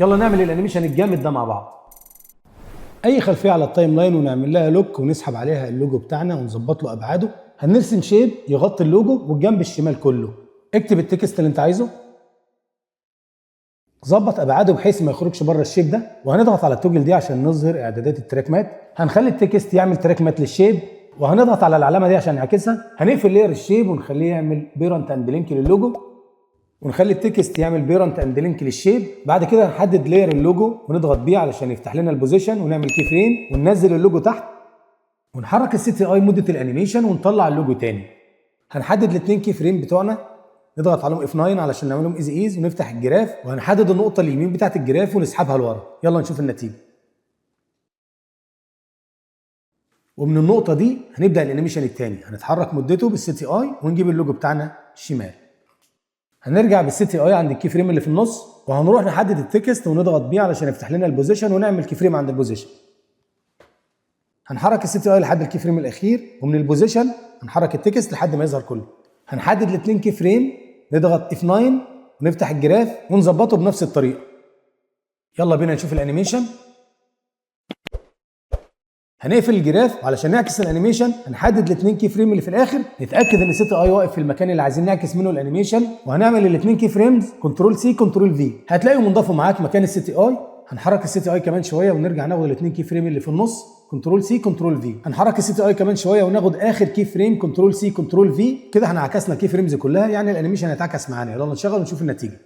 يلا نعمل الانيميشن الجامد ده مع بعض. اي خلفيه على التايم لاين ونعمل لها لوك ونسحب عليها اللوجو بتاعنا ونظبط له ابعاده. هنرسم شيب يغطي اللوجو والجنب الشمال كله. اكتب التكست اللي انت عايزه، ظبط ابعاده بحيث ما يخرجش بره الشيب ده، وهنضغط على التوجل دي عشان نظهر اعدادات التراك مات. هنخلي التكست يعمل تراك مات للشيب، وهنضغط على العلامه دي عشان نعكسها. هنقفل لاير الشيب ونخليه يعمل بيرنت اند لينك للوجو، ونخلي التكست يعمل بيرنت اند لينك للشيب. بعد كده هنحدد لاير اللوجو ونضغط بيه علشان يفتح لنا البوزيشن، ونعمل كي فريم وننزل اللوجو تحت، ونحرك السي تي اي مده الانيميشن ونطلع اللوجو تاني. هنحدد الاثنين كي فريم بتوعنا، نضغط عليهم F9 علشان نعملهم ايز ونفتح الجراف، وهنحدد النقطه اليمين بتاعه الجراف ونسحبها لورا. يلا نشوف النتيجه. ومن النقطه دي هنبدا الانيميشن الثاني، هنتحرك مدته بالسي تي اي ونجيب اللوجو بتاعنا شمال. هنرجع بالسي تي اي عند الكي فريم اللي في النص، وهنروح نحدد التكست ونضغط بيه علشان يفتح لنا البوزيشن ونعمل كي فريم عند البوزيشن. هنحرك السي تي اي لحد الكي فريم الاخير، ومن البوزيشن هنحرك التكست لحد ما يظهر كله. هنحدد الاثنين كي فريم، نضغط F9 ونفتح الجراف ونظبطه بنفس الطريقه. يلا بينا نشوف الانيميشن. هنقفل الجراف علشان نعكس الانيميشن. هنحدد الاثنين كي فريم اللي في الاخر، نتاكد ان السي تي اي واقف في المكان اللي عايزين نعكس منه الانيميشن، وهنعمل الاثنين كي فريمز كنترول سي كنترول في، هتلاقيهم انضافوا معاك مكان السي تي اي. هنحرك السي تي اي كمان شويه ونرجع ناخد الاثنين كي فريم اللي في النص كنترول سي كنترول في. هنحرك السي تي اي كمان شويه وناخد اخر كي فريم كنترول سي كنترول في. كده احنا عكسنا الكي فريمز كلها، يعني الانيميشن هيتعكس معانا. يلا نشغل ونشوف النتيجه.